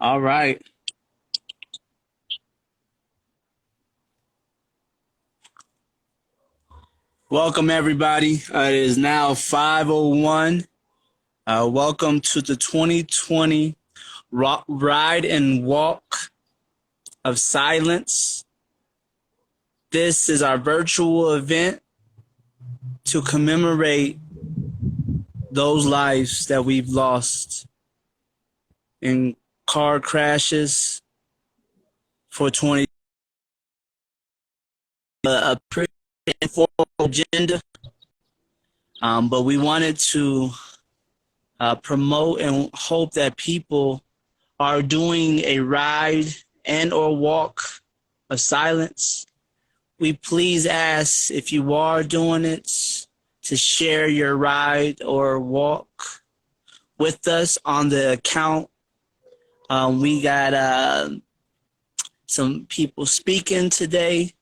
All right. Welcome, everybody. It is now 5:01. Welcome to the 2020 Ride and Walk of Silence. This is our virtual event to commemorate those lives that we've lost in car crashes for 20. A pretty informal agenda, but we wanted to promote and hope that people are doing a ride and or walk of silence. We please ask, if you are doing it, to share your ride or walk with us on the account. We got some people speaking today.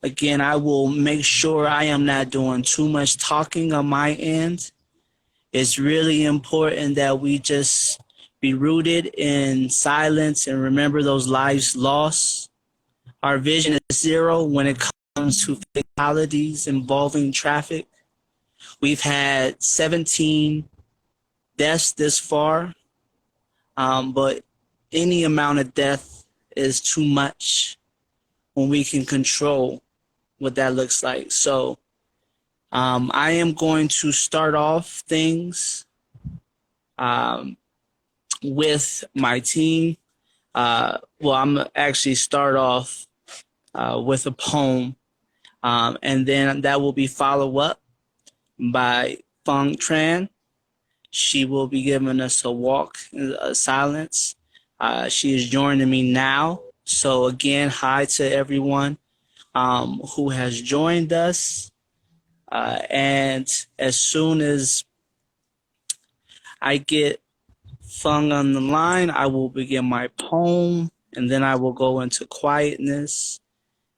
Again, I will make sure I am not doing too much talking on my end. It's really important that we just be rooted in silence and remember those lives lost. Our vision is zero when it comes to fatalities involving traffic. We've had 17 deaths this far, but any amount of death is too much when we can control what that looks like. So I am going to start off things with my team. I'm actually start off with a poem, and then that will be followed up by Fong Tran. She will be giving us a walk in silence. She is joining me now. So again, hi to everyone who has joined us. And as soon as I get Fung on the line, I will begin my poem, and then I will go into quietness,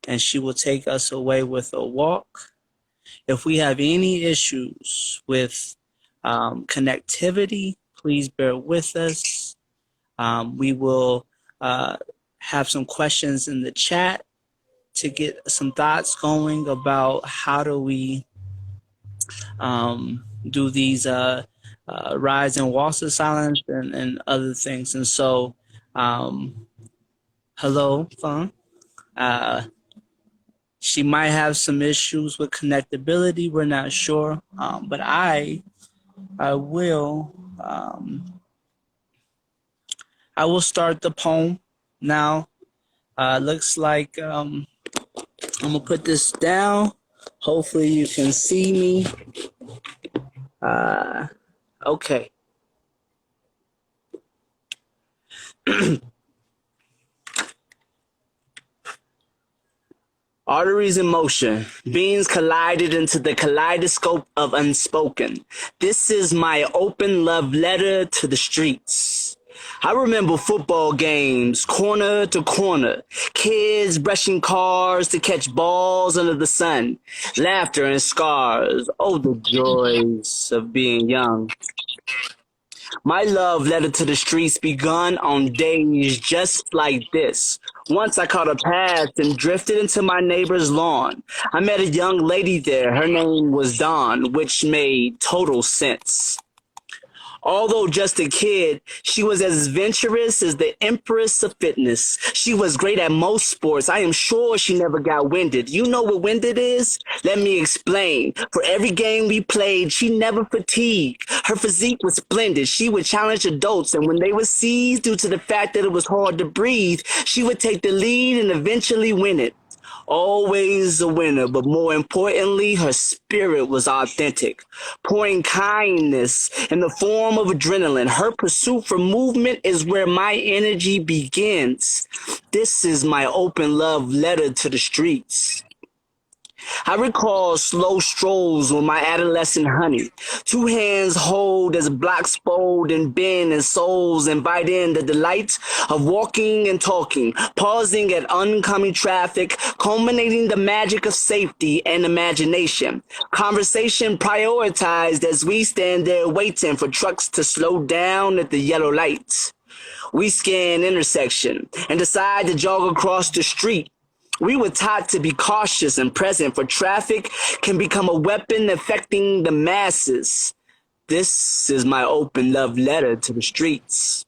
and she will take us away with a walk. If we have any issues with connectivity, please bear with us. We will have some questions in the chat to get some thoughts going about how do we do these rides and walks of silence and other things. And so, hello, Fun. She might have some issues with connectability. We're not sure, but I will start the poem now. Looks like I'm gonna put this down. Hopefully you can see me. Okay. Arteries in motion, beings collided into the kaleidoscope of unspoken. This is my open love letter to the streets. I remember football games, corner to corner, kids brushing cars to catch balls under the sun, laughter and scars, oh, the joys of being young. My love letter to the streets begun on days just like this. Once I caught a path and drifted into my neighbor's lawn. I met a young lady there. Her name was Dawn, which made total sense. Although just a kid, she was as adventurous as the empress of fitness. She was great at most sports. I am sure she never got winded. You know what winded is? Let me explain. For every game we played, she never fatigued. Her physique was splendid. She would challenge adults, and when they were seized due to the fact that it was hard to breathe, she would take the lead and eventually win it. Always a winner, but more importantly, her spirit was authentic, pouring kindness in the form of adrenaline. Her pursuit for movement is where my energy begins. This is my open love letter to the streets. I recall slow strolls with my adolescent honey. Two hands hold as blocks fold and bend and souls invite in the delight of walking and talking, pausing at oncoming traffic, culminating the magic of safety and imagination. Conversation prioritized as we stand there waiting for trucks to slow down at the yellow lights. We scan intersection and decide to jog across the street. We were taught to be cautious and present, for traffic can become a weapon affecting the masses. This is my open love letter to the streets.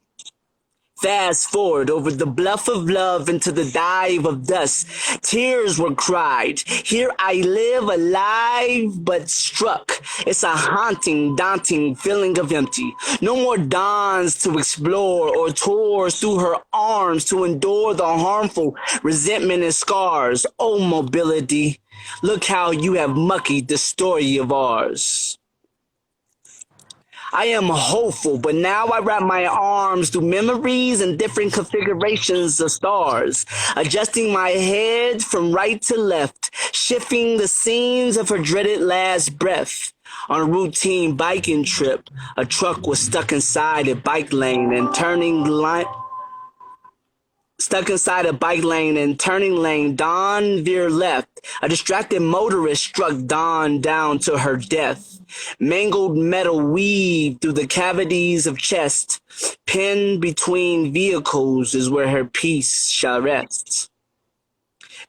Fast forward over the bluff of love into the dive of dust. Tears were cried. Here I live alive but struck. It's a haunting, daunting feeling of empty. No more dawns to explore or tours through her arms to endure the harmful resentment and scars. Oh, mobility, look how you have muckied the story of ours. I am hopeful, but now I wrap my arms through memories and different configurations of stars, adjusting my head from right to left, shifting the scenes of her dreaded last breath. On a routine biking trip, a truck was stuck inside a bike lane and turning lane. Dawn veered left. A distracted motorist struck Dawn down to her death. Mangled metal weaved through the cavities of chest. Pinned between vehicles is where her peace shall rest.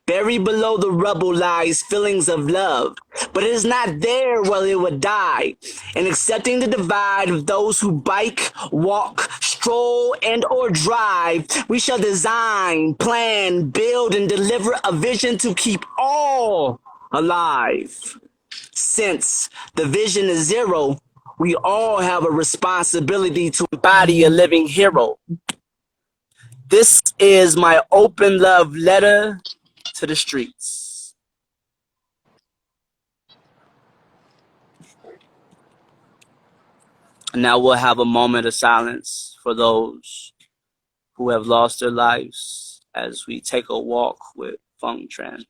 Buried below the rubble lies feelings of love, but it is not there where it would die. And accepting the divide of those who bike, walk, stroll, and or drive, we shall design, plan, build, and deliver a vision to keep all alive. Since the vision is zero, we all have a responsibility to embody a living hero. This is my open love letter to the streets. And now we'll have a moment of silence for those who have lost their lives as we take a walk with Feng Tran.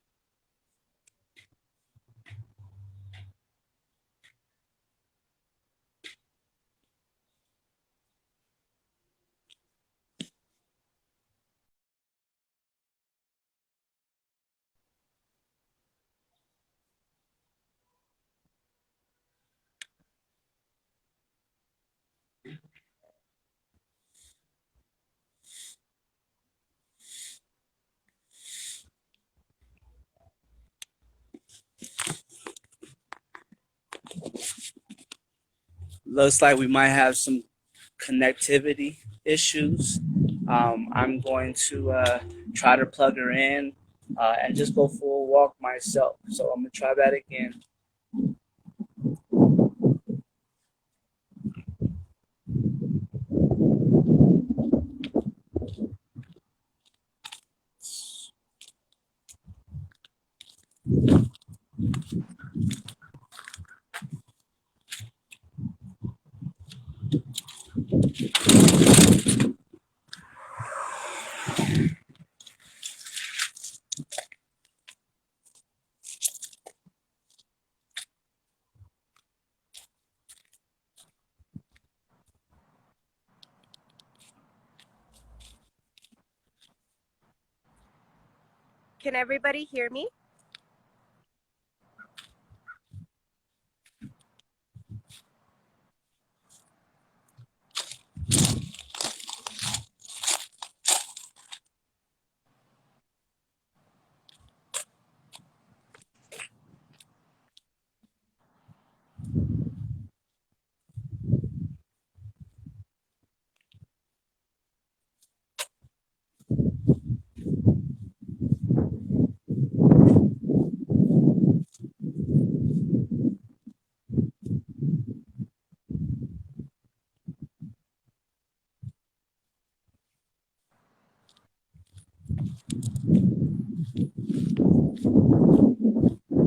Looks like we might have some connectivity issues. I'm going to try to plug her in and just go for a walk myself. So I'm going to try that again. Can everybody hear me?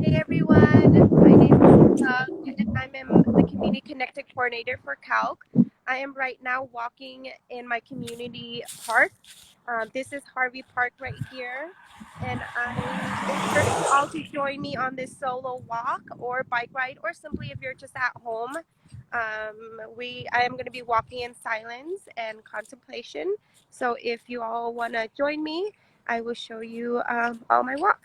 Hey everyone, my name is Doug and I'm the Community Connected Coordinator for CALC. I am right now walking in my community park. This is Harvey Park right here, and I encourage you all to join me on this solo walk or bike ride, or simply if you're just at home. I am going to be walking in silence and contemplation. So if you all want to join me, I will show you all my walk.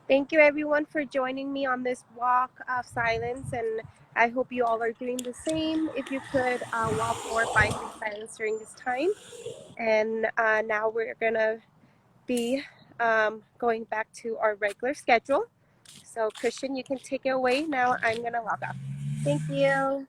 Thank you everyone for joining me on this walk of silence, and I hope you all are doing the same. If you could walk or bike in silence during this time. And now we're gonna be going back to our regular schedule. So Christian, you can take it away. Now I'm gonna log off. Thank you.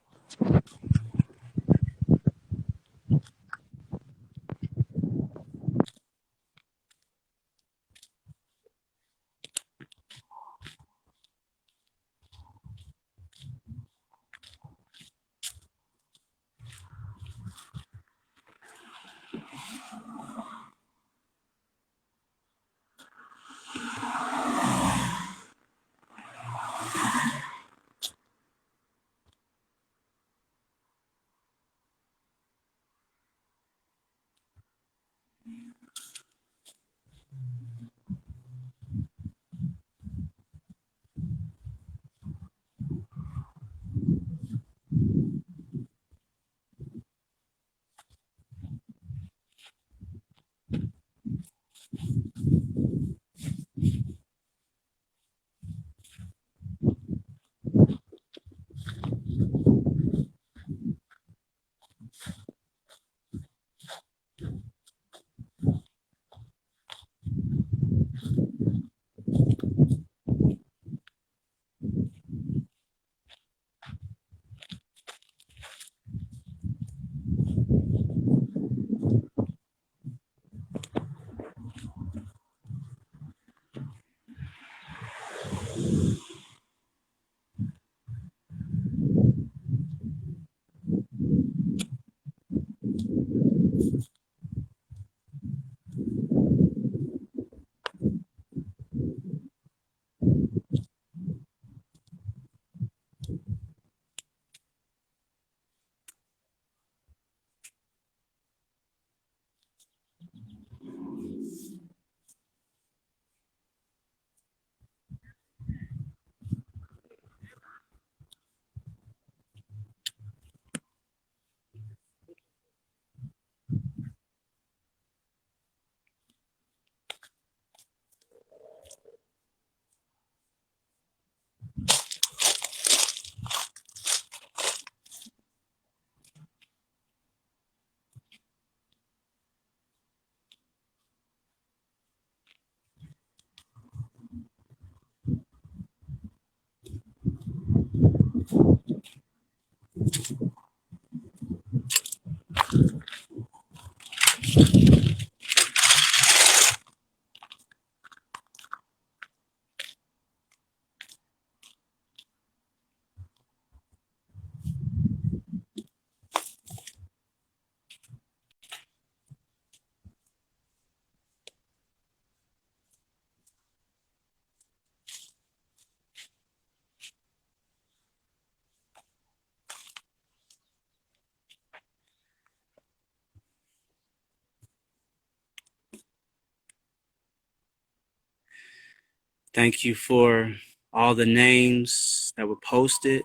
Thank you for all the names that were posted.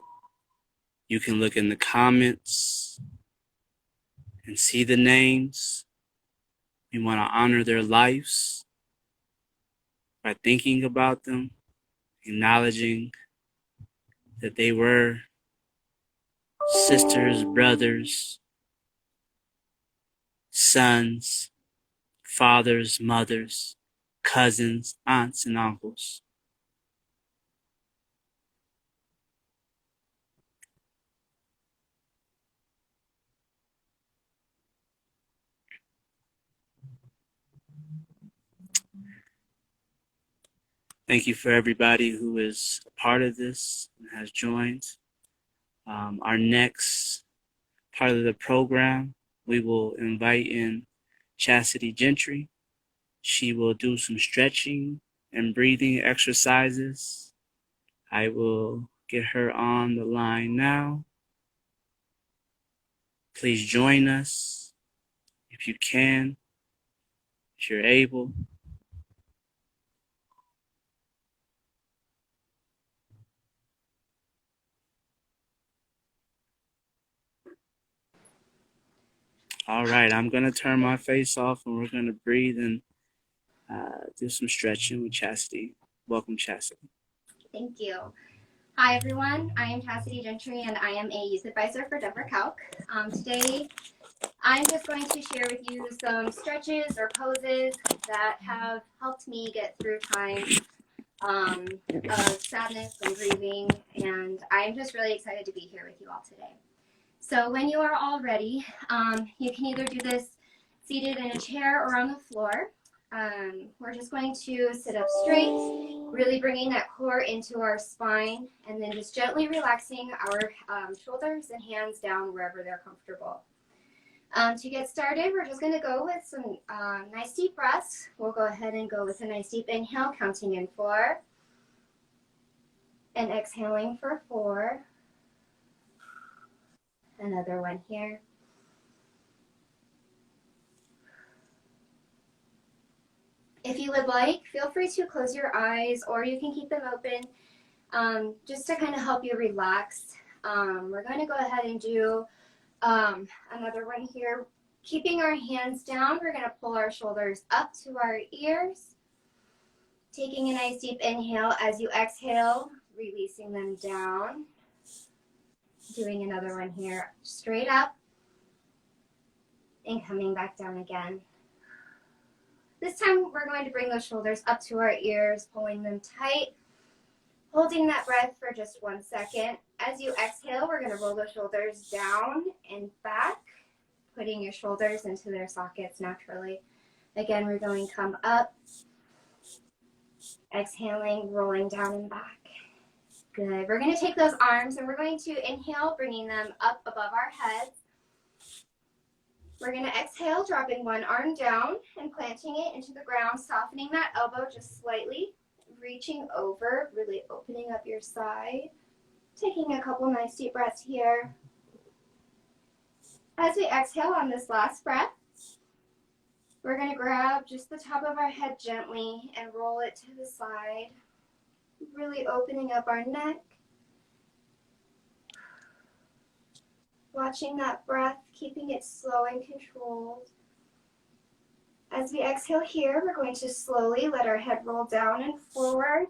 You can look in the comments and see the names. We want to honor their lives by thinking about them, acknowledging that they were sisters, brothers, sons, fathers, mothers, cousins, aunts, and uncles. Thank you for everybody who is a part of this and has joined. Our next part of the program, we will invite in Chastity Gentry. She will do some stretching and breathing exercises. I will get her on the line now. Please join us if you can, if you're able. All right, I'm going to turn my face off and we're going to breathe and do some stretching with Chastity. Welcome, Chastity. Thank you. Hi, everyone. I am Chastity Gentry, and I am a youth advisor for Denver Calc. Today, I'm just going to share with you some stretches or poses that have helped me get through times of sadness and grieving, and I'm just really excited to be here with you all today. So when you are all ready, you can either do this seated in a chair or on the floor. We're just going to sit up straight, really bringing that core into our spine, and then just gently relaxing our shoulders and hands down wherever they're comfortable. To get started, we're just going to go with some nice deep breaths. We'll go ahead and go with a nice deep inhale, counting in 4, and exhaling for 4. Another one here. If you would like, feel free to close your eyes, or you can keep them open just to kind of help you relax. We're going to go ahead and do another one here. Keeping our hands down, we're going to pull our shoulders up to our ears. Taking a nice deep inhale as you exhale, releasing them down. Doing another one here, straight up and coming back down again. This time we're going to bring those shoulders up to our ears, pulling them tight, holding that breath for just 1 second. As you exhale, we're going to roll the shoulders down and back, putting your shoulders into their sockets naturally. Again, we're going to come up, exhaling, rolling down and back. Good. We're going to take those arms and we're going to inhale, bringing them up above our heads. We're going to exhale, dropping one arm down and planting it into the ground, softening that elbow just slightly, reaching over, really opening up your side. Taking a couple nice deep breaths here. As we exhale on this last breath, we're going to grab just the top of our head gently and roll it to the side, really opening up our neck. Watching that breath, keeping it slow and controlled. As we exhale here, we're going to slowly let our head roll down and forward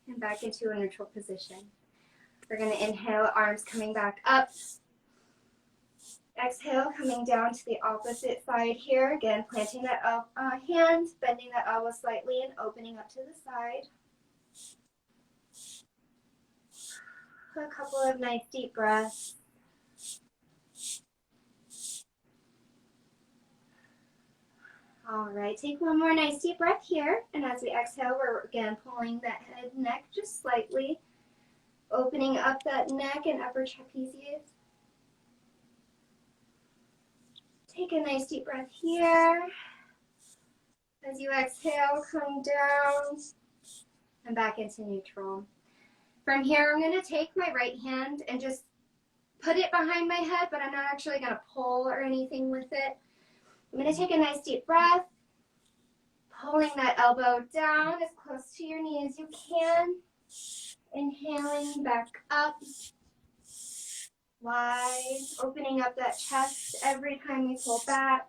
and back into a neutral position. We're going to inhale, arms coming back up. Exhale, coming down to the opposite side here. Again, planting that hand, bending that elbow slightly and opening up to the side. A couple of nice deep breaths. All right, take one more nice deep breath here. And as we exhale, we're again pulling that head and neck just slightly, opening up that neck and upper trapezius. Take a nice deep breath here. As you exhale, come down and back into neutral. From here, I'm going to take my right hand and just put it behind my head, but I'm not actually going to pull or anything with it. I'm going to take a nice deep breath, pulling that elbow down as close to your knee as you can. Inhaling back up, wide, opening up that chest every time we pull back.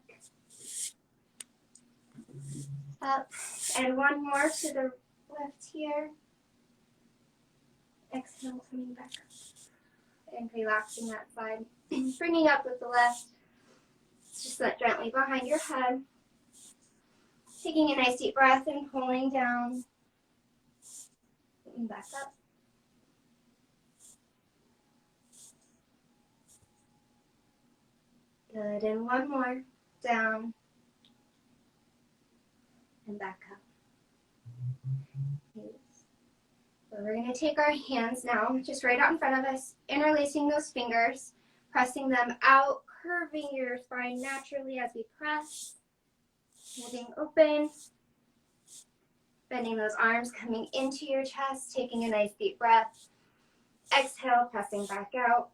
Up, and one more to the left here. Exhale, coming back up and relaxing that side. Bringing up with the left, just let gently behind your head. Taking a nice deep breath and pulling down and back up. Good, and one more, down and back up. So we're going to take our hands now, just right out in front of us, interlacing those fingers, pressing them out, curving your spine naturally as we press, holding open, bending those arms, coming into your chest, taking a nice deep breath. Exhale, pressing back out.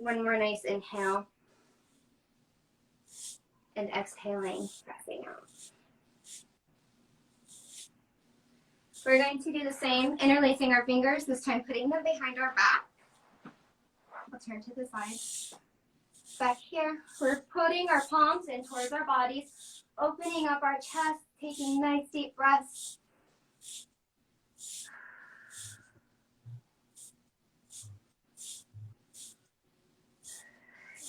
One more nice inhale. And exhaling, pressing out. We're going to do the same, interlacing our fingers, this time putting them behind our back. We'll turn to the side. Back here, we're putting our palms in towards our bodies, opening up our chest, taking nice deep breaths.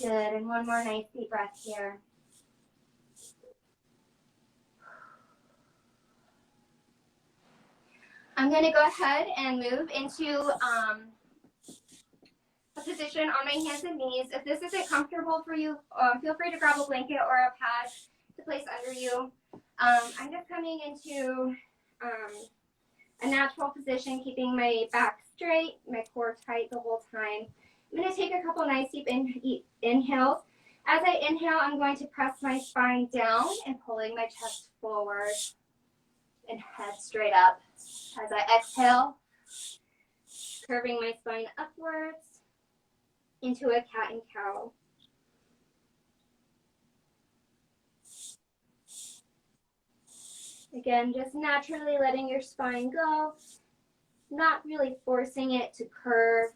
Good, and one more nice deep breath here. I'm going to go ahead and move into a position on my hands and knees. If this isn't comfortable for you, feel free to grab a blanket or a pad to place under you. I'm just coming into a natural position, keeping my back straight, my core tight the whole time. I'm going to take a couple nice deep inhales. As I inhale, I'm going to press my spine down and pulling my chest forward and head straight up. As I exhale, curving my spine upwards into a cat and cow. Again, just naturally letting your spine go, not really forcing it to curve.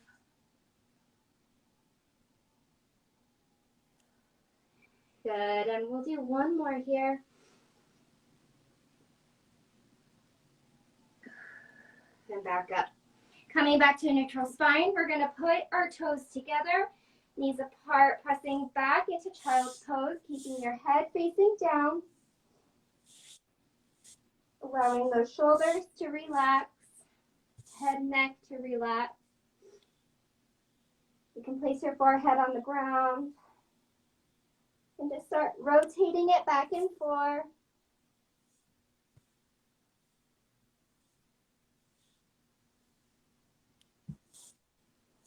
Good, and we'll do one more here. And back up. Coming back to a neutral spine, we're going to put our toes together, knees apart, pressing back into child's pose, keeping your head facing down, allowing those shoulders to relax, head, neck to relax. You can place your forehead on the ground and just start rotating it back and forth.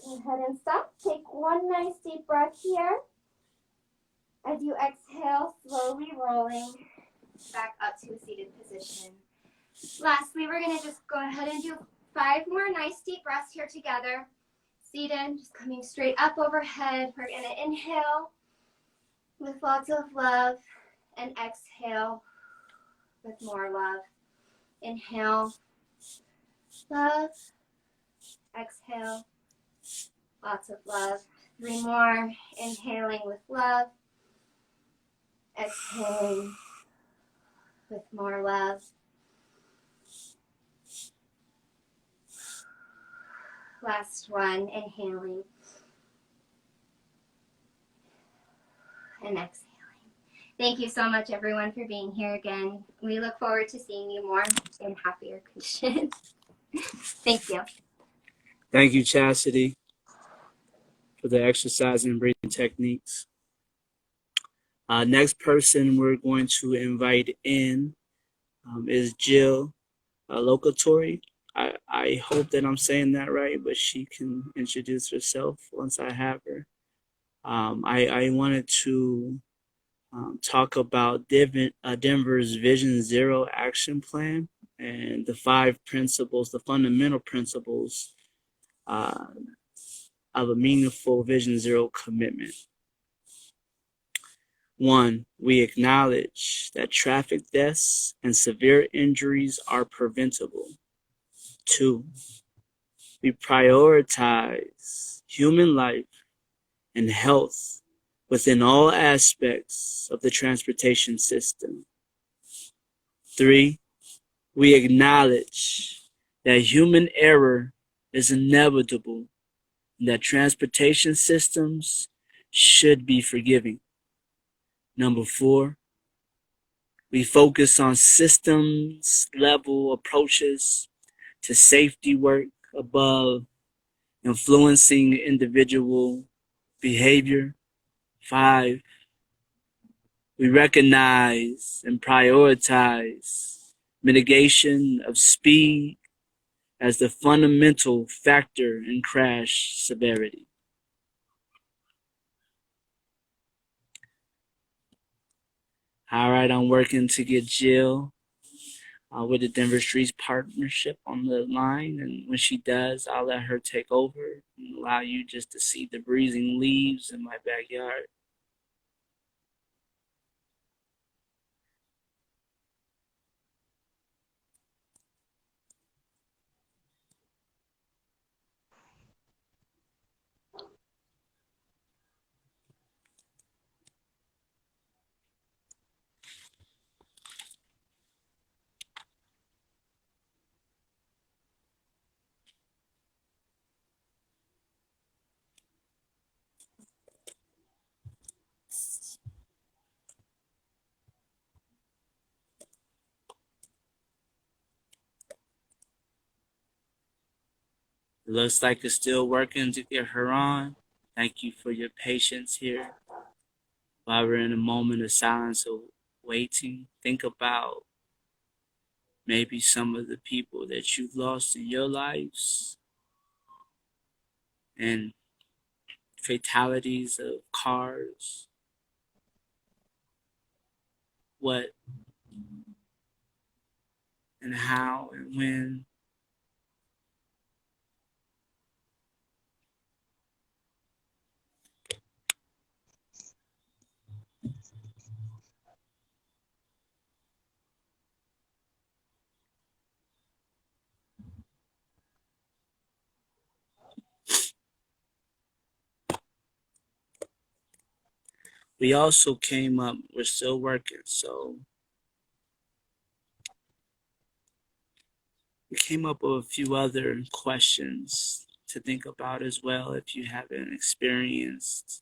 Go ahead and stop. Take one nice deep breath here. As you exhale, slowly rolling back up to a seated position. Lastly, we're going to just go ahead and do 5 more nice deep breaths here together. Seated, just coming straight up overhead. We're going to inhale with lots of love and exhale with more love. Inhale, love, exhale. Lots of love. 3 more. Inhaling with love. Exhaling with more love. Last one. Inhaling and exhaling. Thank you so much, everyone, for being here again. We look forward to seeing you more in happier conditions. Thank you. Thank you, Chastity, for the exercise and breathing techniques. Next person we're going to invite in is Jill Locatori. I hope that I'm saying that right, but she can introduce herself once I have her. I wanted to talk about Denver's Vision Zero action plan and the 5 principles, the fundamental principles of a meaningful Vision Zero commitment. 1, we acknowledge that traffic deaths and severe injuries are preventable. 2, we prioritize human life and health within all aspects of the transportation system. 3, we acknowledge that human error is inevitable and that transportation systems should be forgiving. 4, we focus on systems level approaches to safety work above influencing individual behavior. 5, we recognize and prioritize mitigation of speed as the fundamental factor in crash severity. All right, I'm working to get Jill with the Denver Streets Partnership on the line, and when she does, I'll let her take over. allow you just to see the breathing leaves in my backyard. It looks like it's still working to get her on. Thank you for your patience here. While we're in a moment of silence of waiting, think about maybe some of the people that you've lost in your lives and fatalities of cars. What and how and when. We also came up, we're still working, so we came up with a few other questions to think about as well if you haven't experienced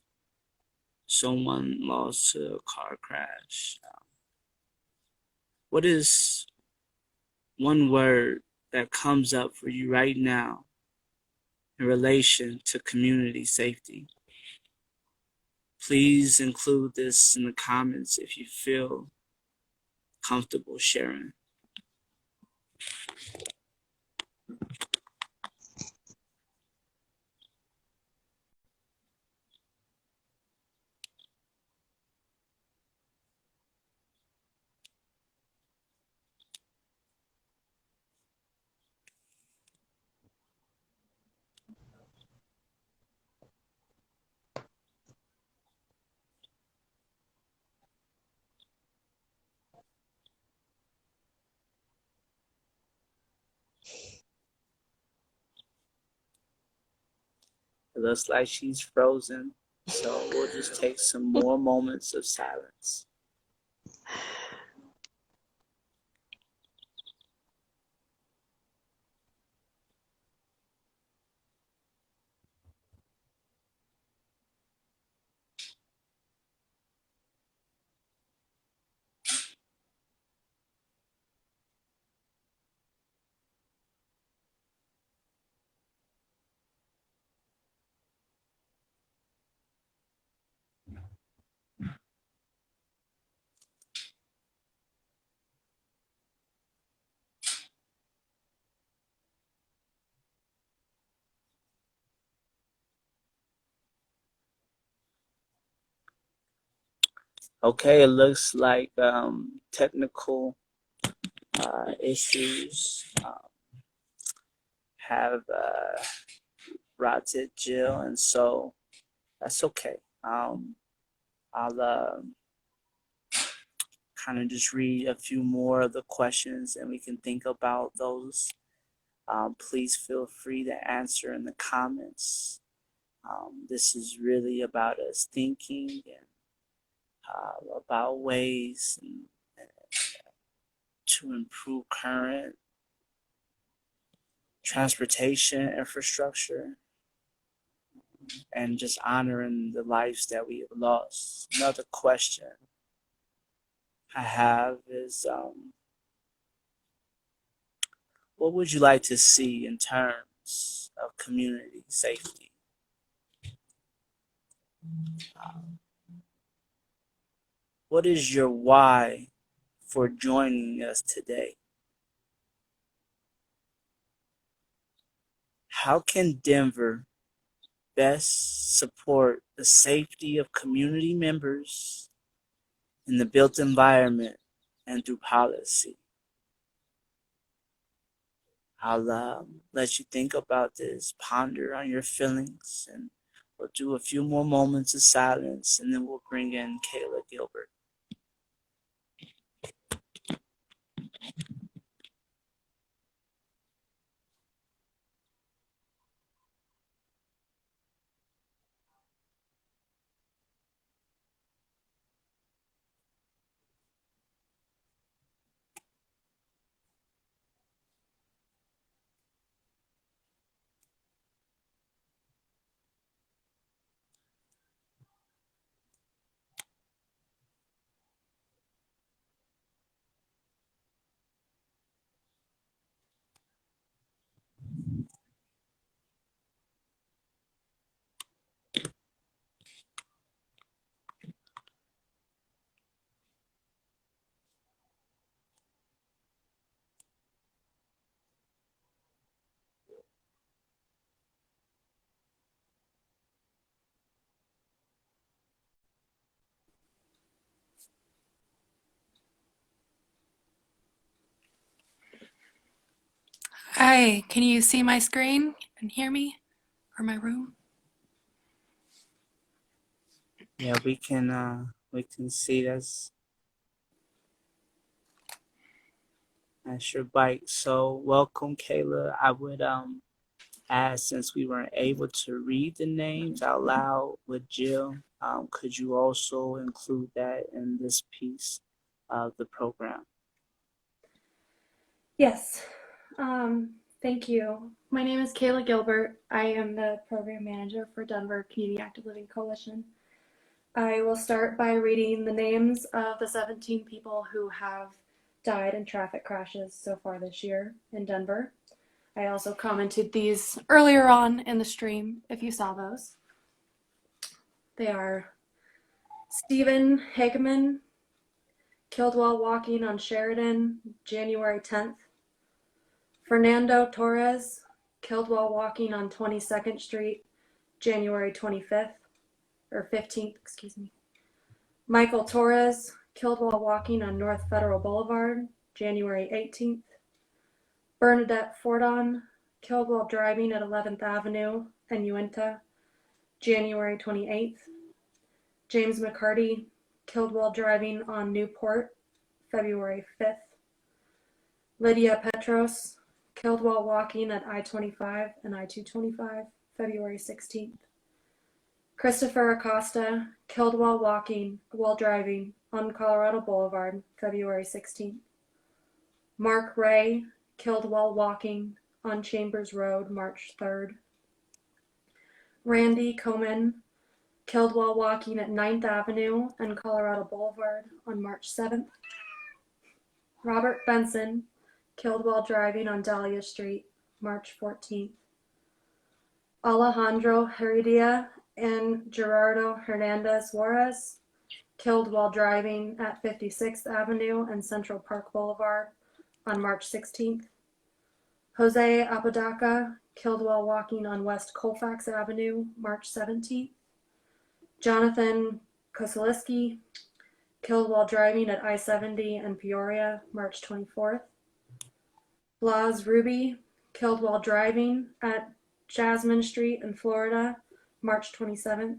someone lost to a car crash. What is one word that comes up for you right now in relation to community safety? Please include this in the comments if you feel comfortable sharing. It looks like she's frozen, so we'll just take some more moments of silence. Okay, it looks like technical issues have rotted Jill, and so that's okay. I'll kind of just read a few more of the questions and we can think about those. Please feel free to answer in the comments. This is really about us thinking and about ways to improve current transportation infrastructure and just honoring the lives that we have lost. Another question I have is what would you like to see in terms of community safety? What is your why for joining us today? How can Denver best support the safety of community members in the built environment and through policy? I'll let you think about this, ponder on your feelings, and we'll do a few more moments of silence, and then we'll bring in Kayla Gilbert. Hi, can you see my screen and hear me? Or my room? Yeah, we can see that's your bike. So welcome, Kayla. I would ask, since we weren't able to read the names out loud with Jill, could you also include that in this piece of the program? Yes. Thank you. My name is Kayla Gilbert. I am the program manager for Denver Community Active Living Coalition. I will start by reading the names of the 17 people who have died in traffic crashes so far this year in Denver. I also commented these earlier on in the stream, if you saw those. They are Stephen Hageman, killed while walking on Sheridan, January 10th. Fernando Torres, killed while walking on 22nd Street, January 25th, or 15th, excuse me. Michael Torres, killed while walking on North Federal Boulevard, January 18th. Bernadette Fordon, killed while driving at 11th Avenue and Uinta, January 28th. James McCarty, killed while driving on Newport, February 5th. Lydia Petros, killed while walking at I-25 and I-225, February 16th. Christopher Acosta, killed while driving on Colorado Boulevard, February 16th. Mark Ray, killed while walking on Chambers Road, March 3rd. Randy Coman, killed while walking at 9th Avenue and Colorado Boulevard on March 7th. Robert Benson, killed while driving on Dahlia Street, March 14th. Alejandro Heredia and Gerardo Hernandez Juarez, killed while driving at 56th Avenue and Central Park Boulevard on March 16th. Jose Apodaca, killed while walking on West Colfax Avenue, March 17th. Jonathan Koseliski, killed while driving at I-70 and Peoria, March 24th. Blas Ruby, killed while driving at Jasmine Street in Florida, March 27th.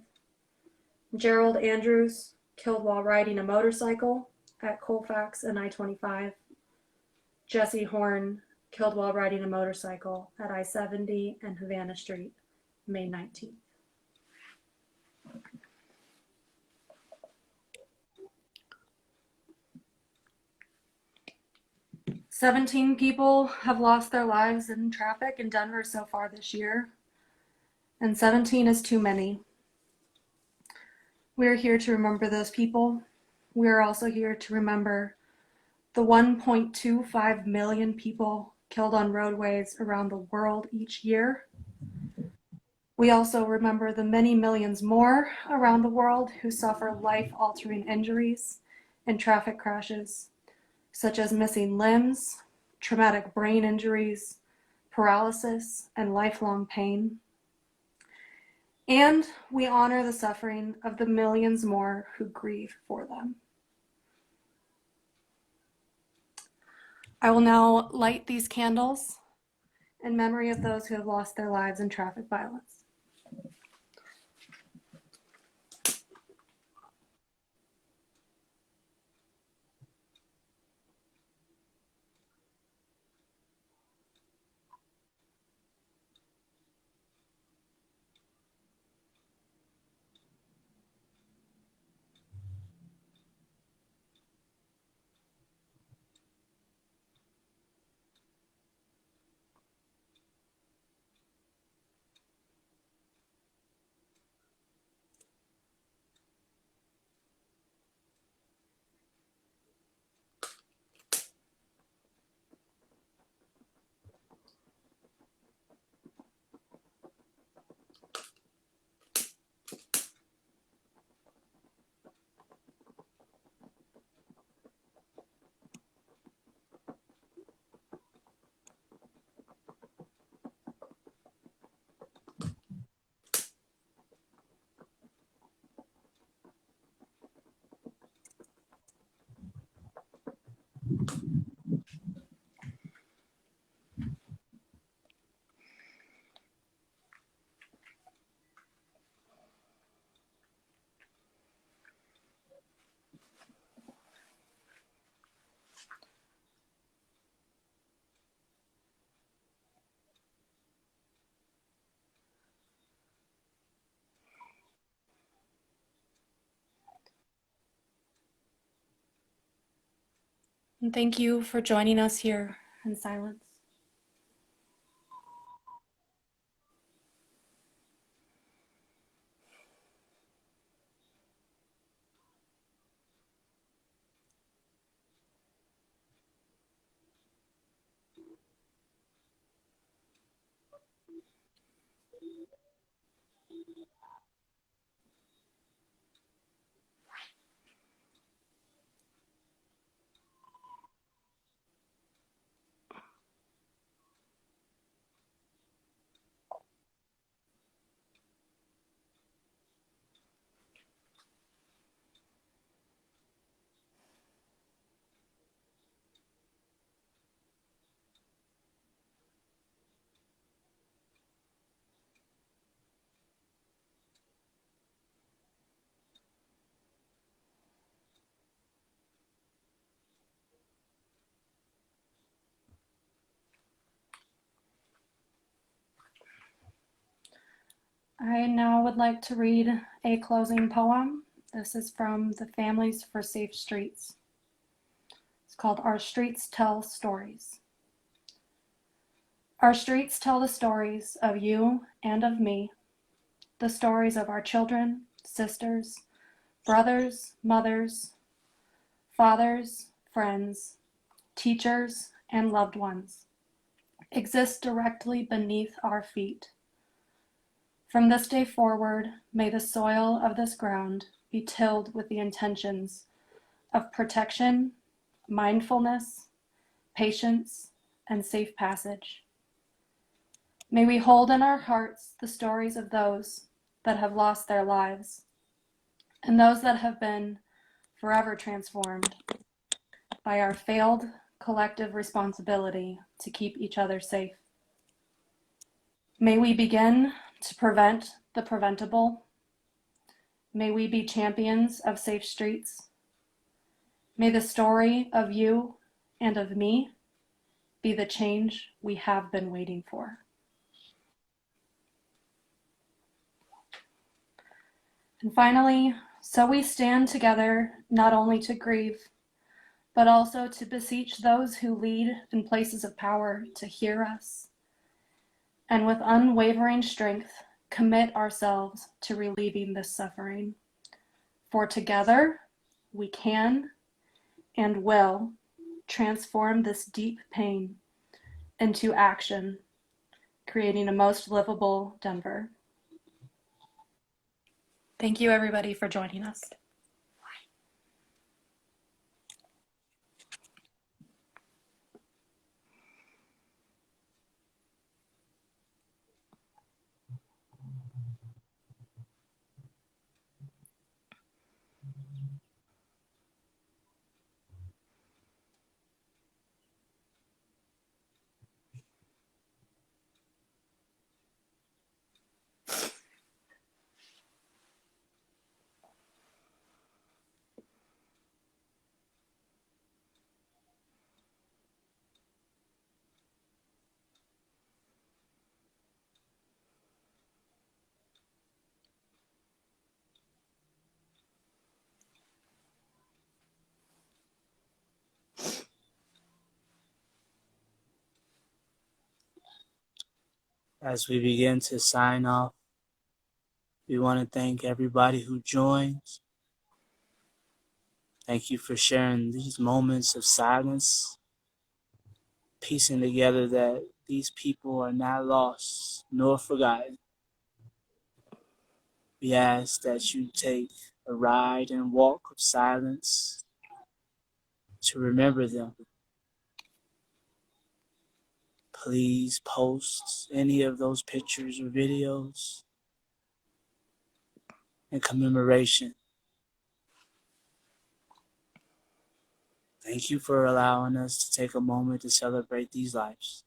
Gerald Andrews, killed while riding a motorcycle at Colfax and I-25. Jesse Horn, killed while riding a motorcycle at I-70 and Havana Street, May 19th. "17 people have lost their lives in traffic in Denver so far this year, and 17 is too many. We are here to remember those people. We are also here to remember the 1.25 million people killed on roadways around the world each year. We also remember the many millions more around the world who suffer life-altering injuries in traffic crashes, such as missing limbs, traumatic brain injuries, paralysis, and lifelong pain. And we honor the suffering of the millions more who grieve for them." I will now light these candles in memory of those who have lost their lives in traffic violence. And thank you for joining us here in silence. I now would like to read a closing poem. This is from the Families for Safe Streets. It's called Our Streets Tell Stories. Our streets tell the stories of you and of me, the stories of our children, sisters, brothers, mothers, fathers, friends, teachers, and loved ones, exist directly beneath our feet. From this day forward, may the soil of this ground be tilled with the intentions of protection, mindfulness, patience, and safe passage. May we hold in our hearts the stories of those that have lost their lives and those that have been forever transformed by our failed collective responsibility to keep each other safe. May we begin to prevent the preventable. May we be champions of safe streets. May the story of you and of me be the change we have been waiting for. And finally, so we stand together not only to grieve, but also to beseech those who lead in places of power to hear us, and with unwavering strength, commit ourselves to relieving this suffering. For together, we can and will transform this deep pain into action, creating a most livable Denver. Thank you, everybody, for joining us. As we begin to sign off, we want to thank everybody who joined. Thank you for sharing these moments of silence, piecing together that these people are not lost nor forgotten. We ask that you take a ride and walk of silence to remember them. Please post any of those pictures or videos in commemoration. Thank you for allowing us to take a moment to celebrate these lives.